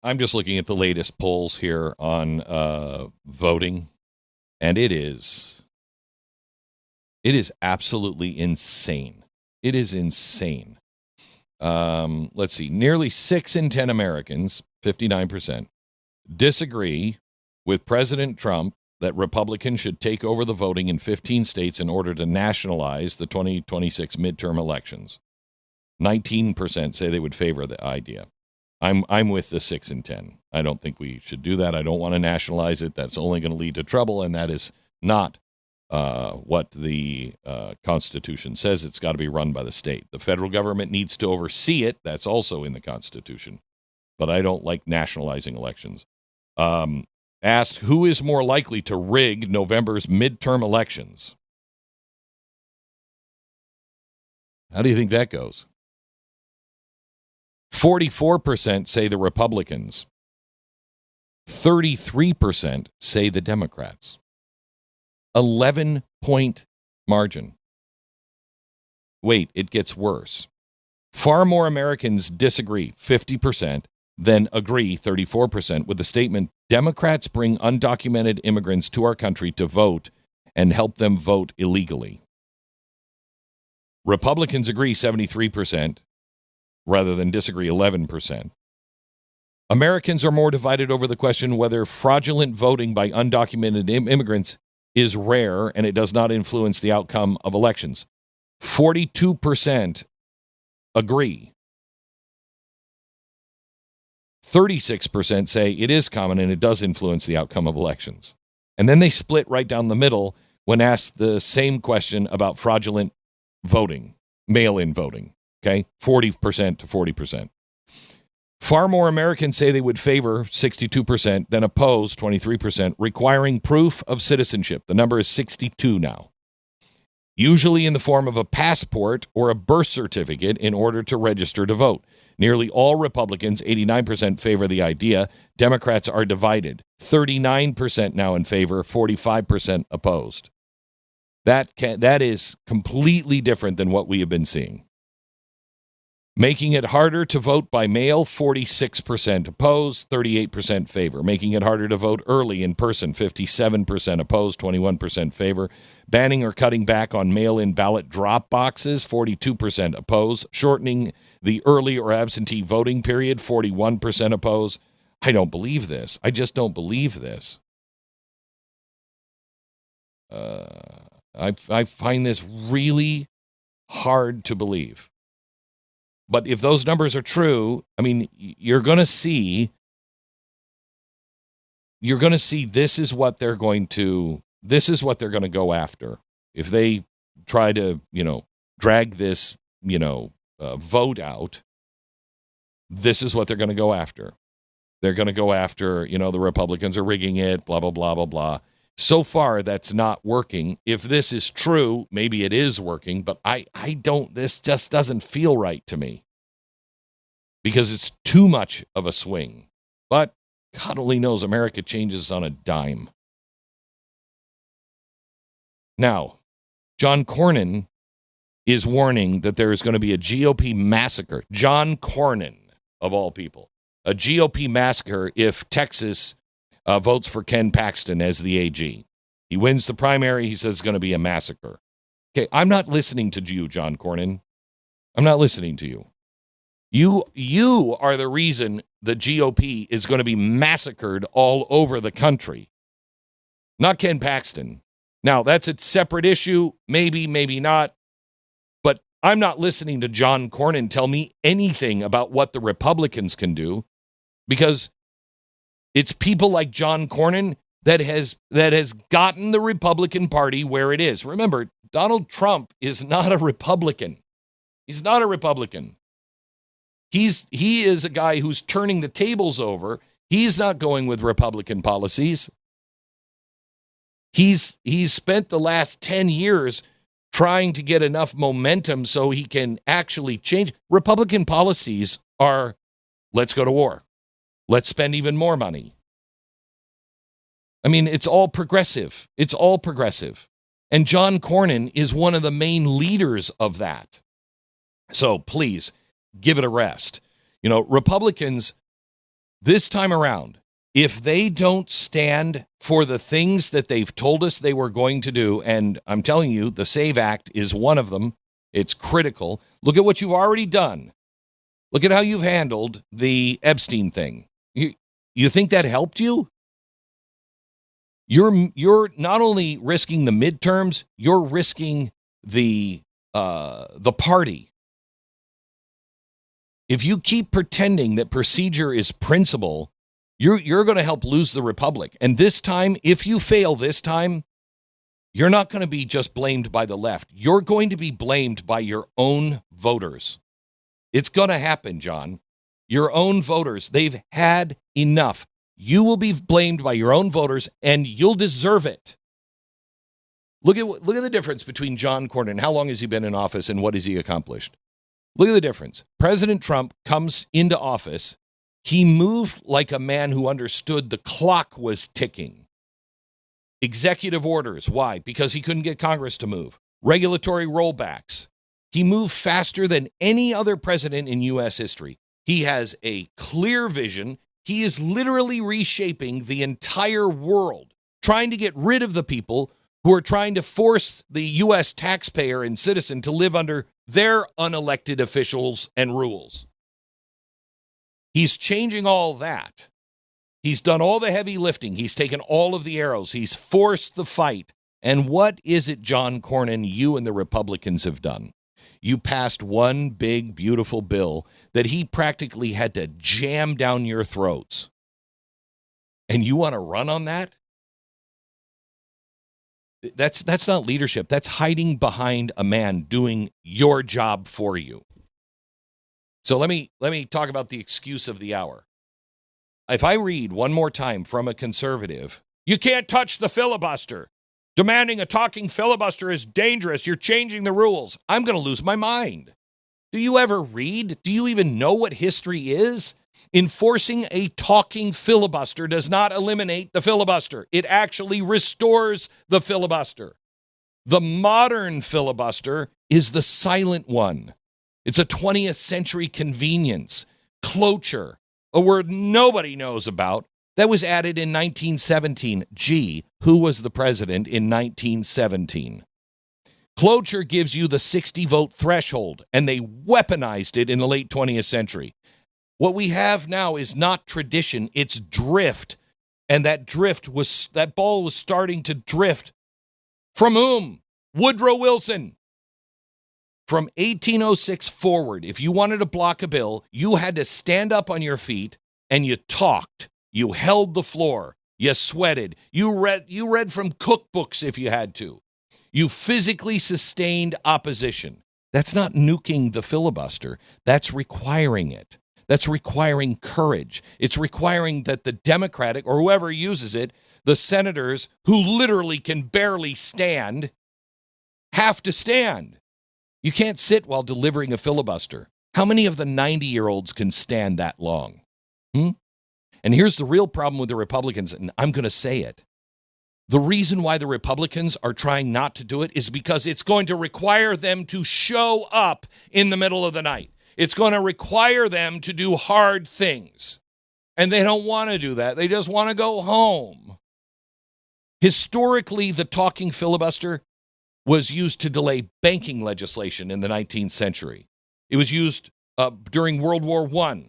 I'm just looking at the latest polls here on voting, and it is absolutely insane. It is insane. Let's see. Nearly 6 in 10 Americans, 59%, disagree with President Trump that Republicans should take over the voting in 15 states in order to nationalize the 2026 midterm elections. 19% say they would favor the idea. I'm with the 6 in 10. I don't think we should do that. I don't want to nationalize it. That's only going to lead to trouble, and that is not what the Constitution says. It's got to be run by the state. The federal government needs to oversee it. That's also in the Constitution. But I don't like nationalizing elections. Asked who is more likely to rig November's midterm elections. How do you think that goes? 44% say the Republicans. 33% say the Democrats. 11-point margin. Wait, it gets worse. Far more Americans disagree, 50%, than agree, 34%, with the statement, Democrats bring undocumented immigrants to our country to vote and help them vote illegally. Republicans agree, 73%, rather than disagree, 11%. Americans are more divided over the question whether fraudulent voting by undocumented immigrants is rare and it does not influence the outcome of elections. 42% agree. 36% say it is common and it does influence the outcome of elections. And then they split right down the middle when asked the same question about fraudulent voting, mail-in voting. Okay, 40% to 40%. Far more Americans say they would favor, 62%, than oppose, 23%, requiring proof of citizenship. The number is 62 now. Usually in the form of a passport or a birth certificate in order to register to vote. Nearly all Republicans, 89%, favor the idea. Democrats are divided. 39% now in favor, 45% opposed. That is completely different than what we have been seeing. Making it harder to vote by mail, 46% opposed, 38% favor. Making it harder to vote early in person, 57% opposed, 21% favor. Banning or cutting back on mail-in ballot drop boxes, 42% opposed. Shortening the early or absentee voting period, 41% opposed. I don't believe this. I just don't believe this. I find this really hard to believe. But if those numbers are true, I mean, you're going to see this is what they're going to go after. If they try to, drag this, vote out, this is what they're going to go after. They're going to go after, the Republicans are rigging it, blah, blah, blah, blah, blah. So far, that's not working. If this is true, maybe it is working, but this just doesn't feel right to me because it's too much of a swing. But God only knows America changes on a dime. Now, John Cornyn is warning that there is going to be a GOP massacre. John Cornyn, of all people. A GOP massacre if Texas votes for Ken Paxton as the AG. He wins the primary. He says it's going to be a massacre. Okay, I'm not listening to you, John Cornyn. I'm not listening to you. You are the reason the GOP is going to be massacred all over the country. Not Ken Paxton. Now, that's a separate issue. Maybe, maybe not. But I'm not listening to John Cornyn tell me anything about what the Republicans can do because it's people like John Cornyn that has gotten the Republican Party where it is. Remember, Donald Trump is not a Republican. He's not a Republican. He is a guy who's turning the tables over. He's not going with Republican policies. He's spent the last 10 years trying to get enough momentum so he can actually change. Republican policies are, let's go to war. Let's spend even more money. I mean, it's all progressive. It's all progressive. And John Cornyn is one of the main leaders of that. So please, give it a rest. Republicans This time around, if they don't stand for the things that they've told us they were going to do, and I'm telling you, the SAVE Act is one of them. It's critical. Look at what you've already done. Look at how you've handled the Epstein thing. You think that helped you? You're not only risking the midterms, you're risking the party. If you keep pretending that procedure is principle, you're going to help lose the republic. And this time, if you fail this time, you're not going to be just blamed by the left. You're going to be blamed by your own voters. It's going to happen, John. Your own voters, they've had enough. You will be blamed by your own voters, and you'll deserve it. Look at the difference between John Cornyn. How long has he been in office, and what has he accomplished? Look at the difference. President Trump comes into office. He moved like a man who understood the clock was ticking. Executive orders. Why? Because he couldn't get Congress to move. Regulatory rollbacks. He moved faster than any other president in U.S. history. He has a clear vision. He is literally reshaping the entire world, trying to get rid of the people who are trying to force the U.S. taxpayer and citizen to live under their unelected officials and rules. He's changing all that. He's done all the heavy lifting. He's taken all of the arrows. He's forced the fight. And what is it, John Cornyn, you and the Republicans have done? You passed one big, beautiful bill that he practically had to jam down your throats. And you want to run on that? That's not leadership. That's hiding behind a man doing your job for you. So let me talk about the excuse of the hour. If I read one more time from a conservative, you can't touch the filibuster. Demanding a talking filibuster is dangerous. You're changing the rules. I'm going to lose my mind. Do you ever read? Do you even know what history is? Enforcing a talking filibuster does not eliminate the filibuster. It actually restores the filibuster. The modern filibuster is the silent one. It's a 20th century convenience. Cloture, a word nobody knows about, that was added in 1917. Gee, who was the president in 1917? Cloture gives you the 60-vote threshold, and they weaponized it in the late 20th century. What we have now is not tradition, it's drift. And that ball was starting to drift. From whom? Woodrow Wilson. From 1806 forward, if you wanted to block a bill, you had to stand up on your feet and you talked. You held the floor. You sweated. You read from cookbooks if you had to. You physically sustained opposition. That's not nuking the filibuster. That's requiring it. That's requiring courage. It's requiring that the Democratic, or whoever uses it, the senators who literally can barely stand, have to stand. You can't sit while delivering a filibuster. How many of the 90-year-olds can stand that long? And here's the real problem with the Republicans, and I'm going to say it. The reason why the Republicans are trying not to do it is because it's going to require them to show up in the middle of the night. It's going to require them to do hard things. And they don't want to do that. They just want to go home. Historically, the talking filibuster was used to delay banking legislation in the 19th century. It was used during World War I.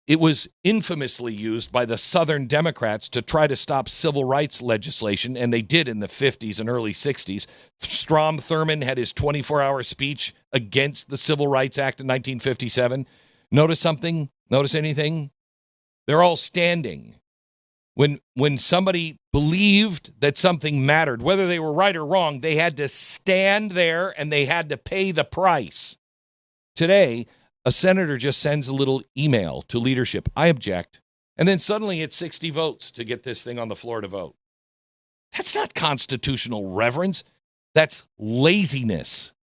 It was infamously used by the Southern Democrats to try to stop civil rights legislation, and they did in the 50s and early 60s. Strom Thurmond had his 24-hour speech against the Civil Rights Act in 1957. Notice something? Notice anything? They're all standing. When somebody believed that something mattered, whether they were right or wrong, they had to stand there and they had to pay the price. Today, a senator just sends a little email to leadership. I object. And then suddenly it's 60 votes to get this thing on the floor to vote. That's not constitutional reverence. That's laziness.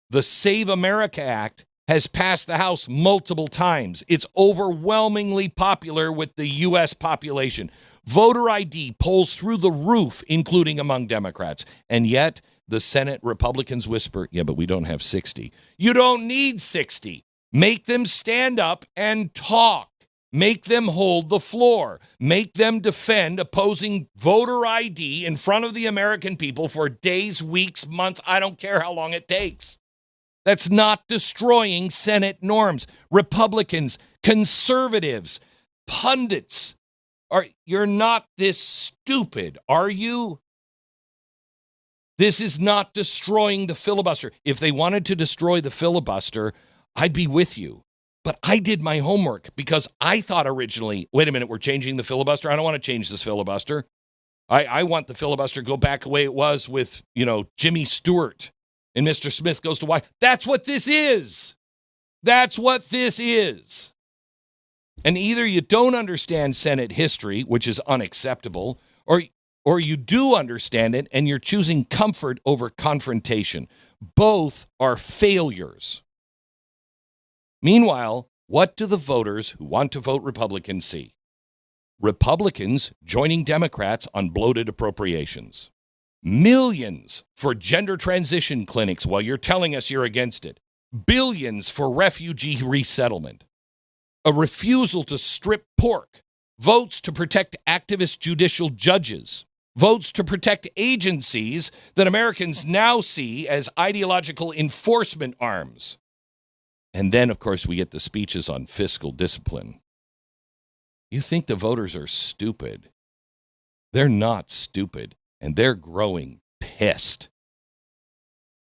The Save America Act has passed the House multiple times. It's overwhelmingly popular with the U.S. population. Voter ID polls through the roof, including among Democrats. And yet the Senate Republicans whisper, yeah, but we don't have 60. You don't need 60. Make them stand up and talk. Make them hold the floor. Make them defend opposing voter ID in front of the American people for days, weeks, months. I don't care how long it takes. That's not destroying Senate norms. Republicans, conservatives, pundits, you're not this stupid, are you? This is not destroying the filibuster. If they wanted to destroy the filibuster, I'd be with you. But I did my homework because I thought originally, wait a minute, we're changing the filibuster. I don't want to change this filibuster. I want the filibuster to go back the way it was with, Jimmy Stewart and Mr. Smith goes to Washington. That's what this is. That's what this is. And either you don't understand Senate history, which is unacceptable, or you do understand it and you're choosing comfort over confrontation. Both are failures. Meanwhile, what do the voters who want to vote Republican see? Republicans joining Democrats on bloated appropriations. Millions for gender transition clinics while you're telling us you're against it. Billions for refugee resettlement. A refusal to strip pork. Votes to protect activist judicial judges. Votes to protect agencies that Americans now see as ideological enforcement arms. And then, of course, we get the speeches on fiscal discipline. You think the voters are stupid. They're not stupid, and they're growing pissed.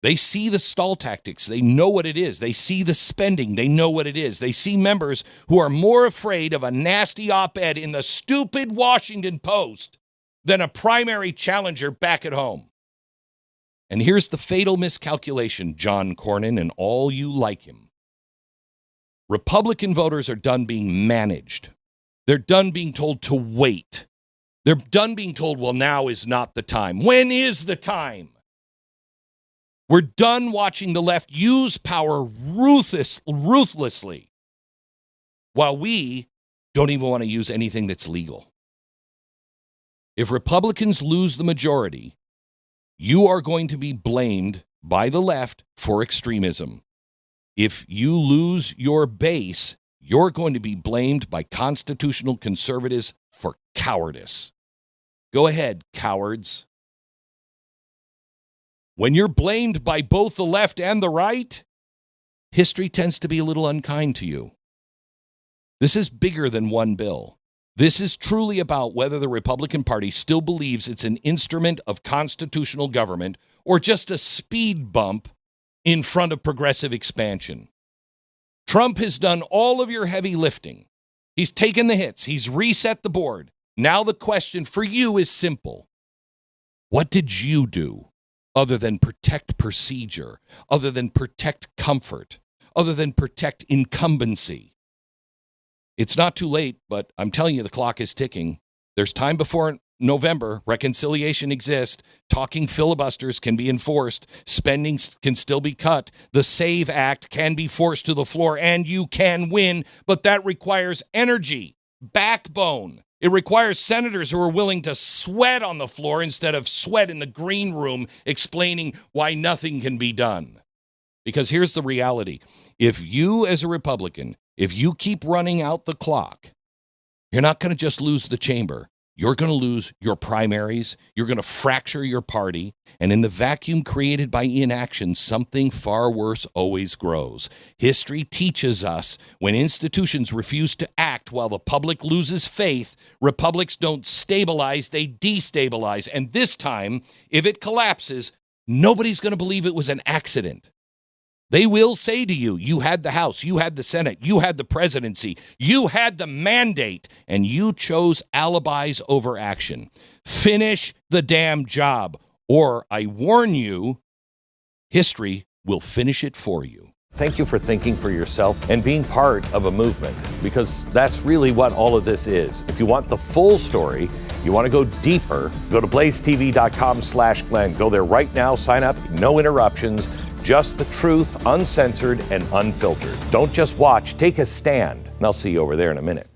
They see the stall tactics. They know what it is. They see the spending. They know what it is. They see members who are more afraid of a nasty op-ed in the stupid Washington Post than a primary challenger back at home. And here's the fatal miscalculation, John Cornyn and all you like him. Republican voters are done being managed. They're done being told to wait. They're done being told, well, now is not the time. When is the time? We're done watching the left use power ruthlessly, while we don't even want to use anything that's legal. If Republicans lose the majority, you are going to be blamed by the left for extremism. If you lose your base, you're going to be blamed by constitutional conservatives for cowardice. Go ahead, cowards. When you're blamed by both the left and the right, history tends to be a little unkind to you. This is bigger than one bill. This is truly about whether the Republican Party still believes it's an instrument of constitutional government or just a speed bump in front of progressive expansion. Trump has done all of your heavy lifting. He's taken the hits. He's reset the board. Now the question for you is simple. What did you do other than protect procedure, other than protect comfort, other than protect incumbency? It's not too late, but I'm telling you, the clock is ticking. There's time before November. Reconciliation exists. Talking filibusters can be enforced. Spending can still be cut. The SAVE Act can be forced to the floor, and you can win, but that requires energy, backbone. It requires senators who are willing to sweat on the floor instead of sweat in the green room explaining why nothing can be done. Because here's the reality. If you, as a Republican, if you keep running out the clock, you're not going to just lose the chamber. You're going to lose your primaries. You're going to fracture your party. And in the vacuum created by inaction, something far worse always grows. History teaches us when institutions refuse to act while the public loses faith, republics don't stabilize, they destabilize. And this time, if it collapses, nobody's going to believe it was an accident. They will say to you, you had the House, you had the Senate, you had the presidency, you had the mandate, and you chose alibis over action. Finish the damn job, or I warn you, history will finish it for you. Thank you for thinking for yourself and being part of a movement, because that's really what all of this is. If you want the full story, you want to go deeper, go to blazetv.com/Glenn. Go there right now, sign up, no interruptions. Just the truth, uncensored and unfiltered. Don't just watch, take a stand. And I'll see you over there in a minute.